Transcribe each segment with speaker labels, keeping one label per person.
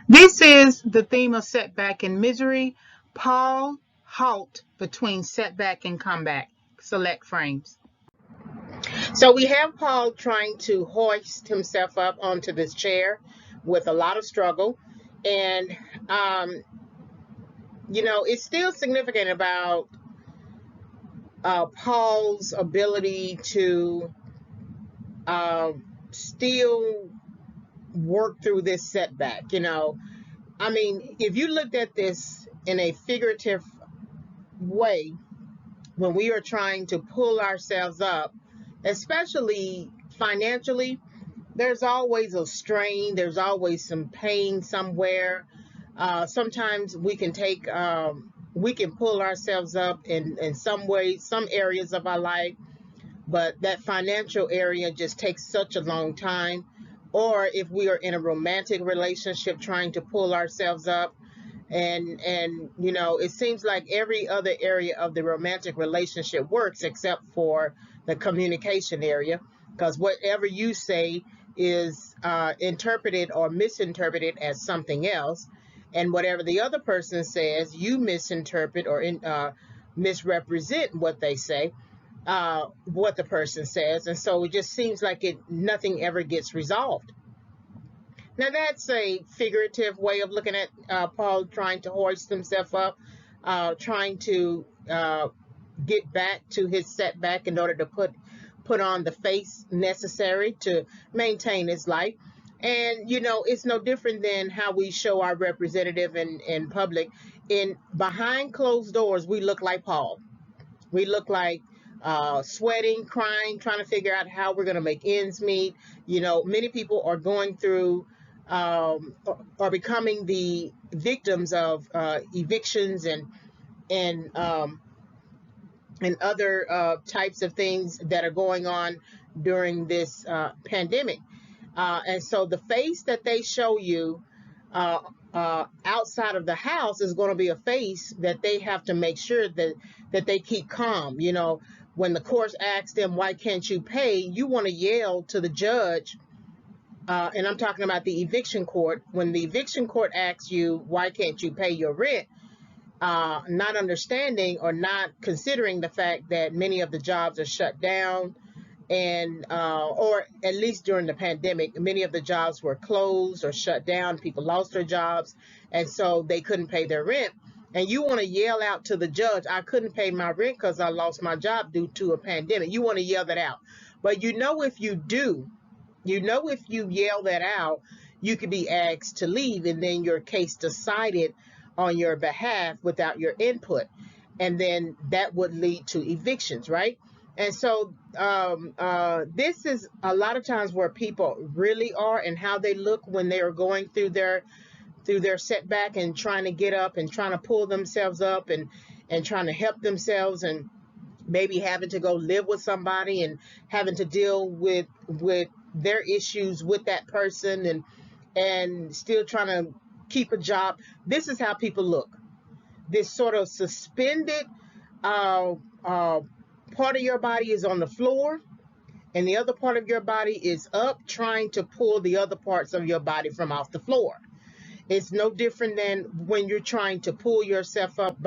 Speaker 1: This is the theme of setback and misery. Paul, halt between setback and comeback. Select frames. So we have Paul trying to hoist himself up onto this chair with a lot of struggle. And, um, it's still significant about Paul's ability to still work through this setback. I mean, if you looked at this in a figurative way, when we are trying to pull ourselves up, especially financially, there's always a strain, there's always some pain somewhere. Sometimes we can pull ourselves up in some ways, some areas of our life, but that financial area just takes such a long time. Or if we are in a romantic relationship trying to pull ourselves up, and it seems like every other area of the romantic relationship works except for the communication area, because whatever you say is interpreted or misinterpreted as something else, and whatever the other person says you misinterpret or misrepresent what they say, what the person says, and so it just seems like nothing ever gets resolved. Now, that's a figurative way of looking at Paul trying to hoist himself up, trying to get back to his setback in order to put on the face necessary to maintain his life. And, it's no different than how we show our representative in public. In behind closed doors, we look like Paul. We look like sweating, crying, trying to figure out how we're going to make ends meet. Many people are going through are becoming the victims of evictions and and other types of things that are going on during this pandemic. And so the face that they show you uh, outside of the house is going to be a face that they have to make sure that they keep calm. When the court asks them, why can't you pay? You want to yell to the judge. And I'm talking about the eviction court. When the eviction court asks you, why can't you pay your rent? Not understanding or not considering the fact that many of the jobs are shut down, and or at least during the pandemic, many of the jobs were closed or shut down. People lost their jobs, and so they couldn't pay their rent. And you want to yell out to the judge, I couldn't pay my rent because I lost my job due to a pandemic. You want to yell that out. But if you do, if you yell that out, you could be asked to leave and then your case decided on your behalf without your input. And then that would lead to evictions, right? And so this is a lot of times where people really are and how they look when they are going through their setback and trying to get up and trying to pull themselves up and trying to help themselves, and maybe having to go live with somebody and having to deal with their issues with that person, and still trying to keep a job. This is how people look. This sort of suspended uh, uh, part of your body is on the floor, and the other part of your body is up trying to pull the other parts of your body from off the floor. It's no different than when you're trying to pull yourself up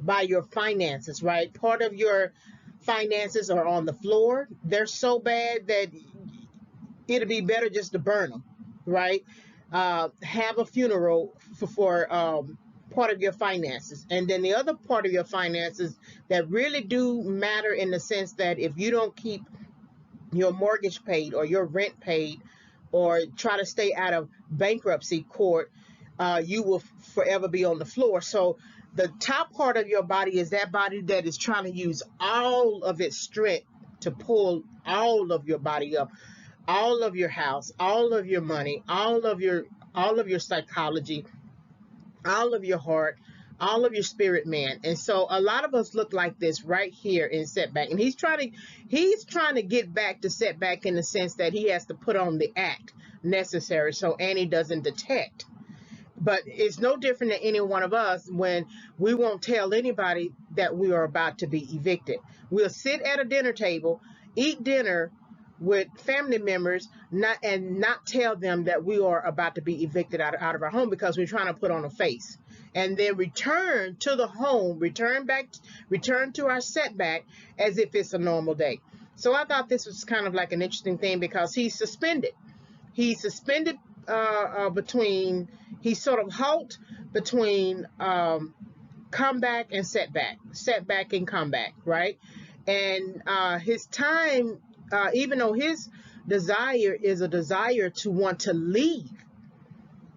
Speaker 1: by your finances, right? Part of your finances are on the floor. They're so bad that it'd be better just to burn them, right? Have a funeral for part of your finances. And then the other part of your finances that really do matter, in the sense that if you don't keep your mortgage paid or your rent paid, or try to stay out of bankruptcy court, you will forever be on the floor. So the top part of your body is that body that is trying to use all of its strength to pull all of your body up, all of your house, all of your money, all of your psychology, all of your heart, all of your spirit, man. And so a lot of us look like this right here in setback. And he's trying to get back to setback in the sense that he has to put on the act necessary so Annie doesn't detect. But it's no different than any one of us when we won't tell anybody that we are about to be evicted. We'll sit at a dinner table, eat dinner with family members, not tell them that we are about to be evicted out of our home because we're trying to put on a face, and then return to the home, return to our setback as if it's a normal day. So I thought this was kind of like an interesting thing because he's suspended. He's suspended between, he's sort of halt between comeback and setback and comeback, right? And his time, even though his desire is a desire to want to leave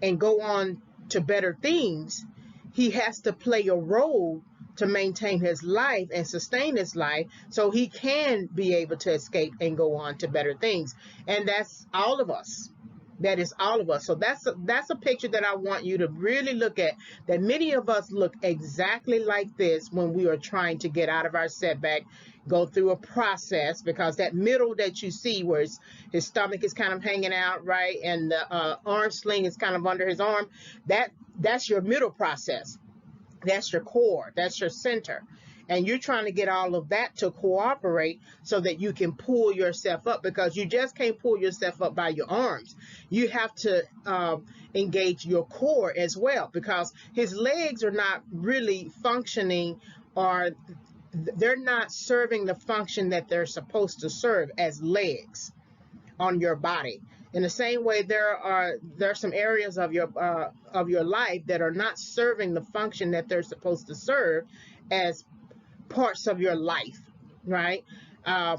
Speaker 1: and go on to better things, he has to play a role to maintain his life and sustain his life so he can be able to escape and go on to better things. And that's all of us. That is all of us. So that's a picture that I want you to really look at, that many of us look exactly like this when we are trying to get out of our setback, go through a process, because that middle that you see where his stomach is kind of hanging out, right, and the arm sling is kind of under his arm, that's your middle process. That's your core, that's your center. And you're trying to get all of that to cooperate so that you can pull yourself up, because you just can't pull yourself up by your arms. You have to engage your core as well, because his legs are not really functioning, or they're not serving the function that they're supposed to serve as legs on your body. In the same way, there are some areas of your life that are not serving the function that they're supposed to serve as parts of your life, right?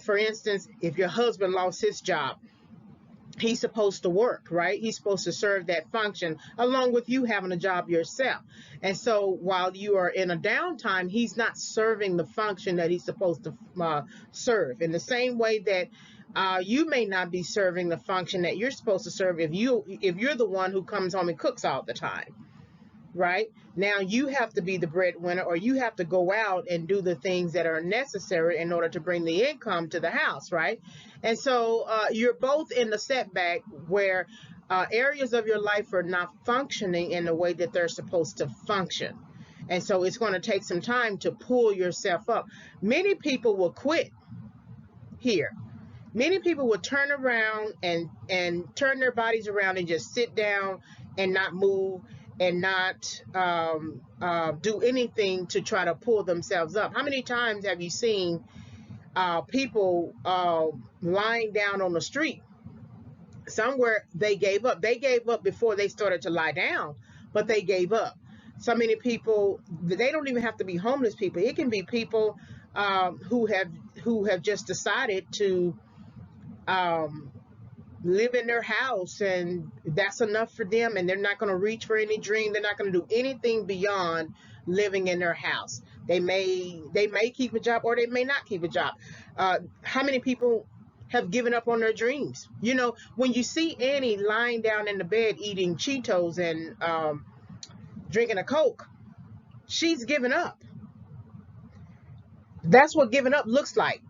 Speaker 1: For instance, if your husband lost his job, he's supposed to work, right? He's supposed to serve that function along with you having a job yourself. And so while you are in a downtime, he's not serving the function that he's supposed to serve. In the same way that you may not be serving the function that you're supposed to serve if you're the one who comes home and cooks all the time, right? Now you have to be the breadwinner, or you have to go out and do the things that are necessary in order to bring the income to the house, right? And so you're both in the setback where areas of your life are not functioning in the way that they're supposed to function. And so it's going to take some time to pull yourself up. Many people will quit here. Many people will turn around and turn their bodies around and just sit down and not move and not do anything to try to pull themselves up. How many times have you seen people lying down on the street? Somewhere they gave up. They gave up before they started to lie down, but they gave up. So many people, they don't even have to be homeless people. It can be people who have just decided to live in their house, and that's enough for them, and they're not going to reach for any dream. They're not going to do anything beyond living in their house. They may keep a job, or they may not keep a job. How many people have given up on their dreams? You know, when you see Annie lying down in the bed eating Cheetos and drinking a Coke, she's given up. That's what giving up looks like.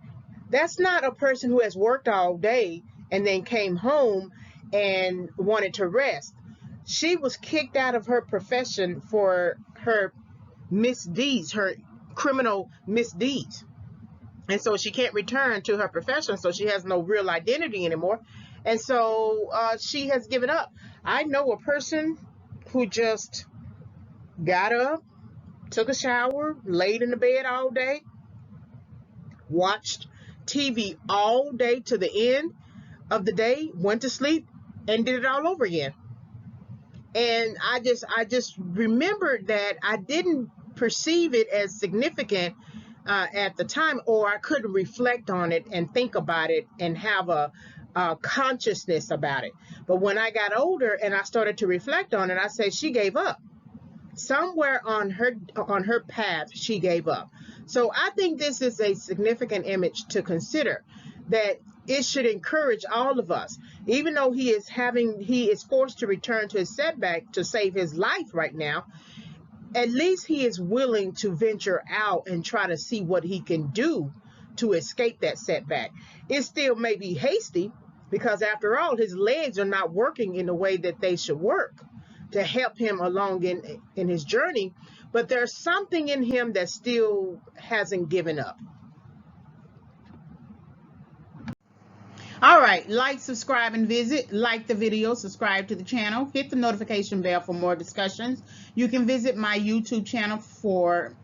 Speaker 1: That's not a person who has worked all day and then came home and wanted to rest. She was kicked out of her profession for her misdeeds, her criminal misdeeds. And so she can't return to her profession, so she has no real identity anymore. And so she has given up. I know a person who just got up, took a shower, laid in the bed all day, watched TV all day to the end of the day, went to sleep, and did it all over again. And I just remembered that I didn't perceive it as significant at the time, or I couldn't reflect on it and think about it and have a consciousness about it. But when I got older and I started to reflect on it, I said she gave up. Somewhere on her path, she gave up. So I think this is a significant image to consider, that it should encourage all of us. Even though he is forced to return to his setback to save his life right now, at least he is willing to venture out and try to see what he can do to escape that setback. It still may be hasty, because after all, his legs are not working in the way that they should work to help him along in his journey, but there's something in him that still hasn't given up.
Speaker 2: All right, like, subscribe, and visit. Like the video, subscribe to the channel, hit the notification bell for more discussions. You can visit my YouTube channel for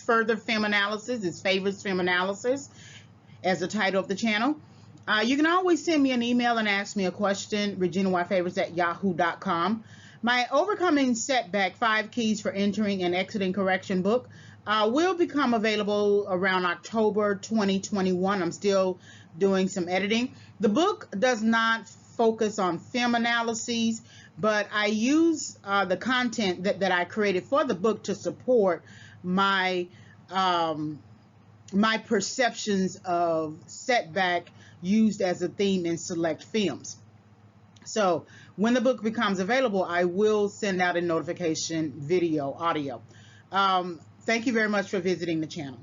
Speaker 2: further film analysis. It's Favorites Film Analysis as the title of the channel. You can always send me an email and ask me a question, reginayfavorites@yahoo.com. My Overcoming Setback, 5 Keys for Entering and Exiting Correction book will become available around October 2021. I'm still doing some editing. The book does not focus on film analyses, but I use the content that I created for the book to support my my perceptions of setback used as a theme in select films. So when the book becomes available, I will send out a notification video, audio. Thank you very much for visiting the channel.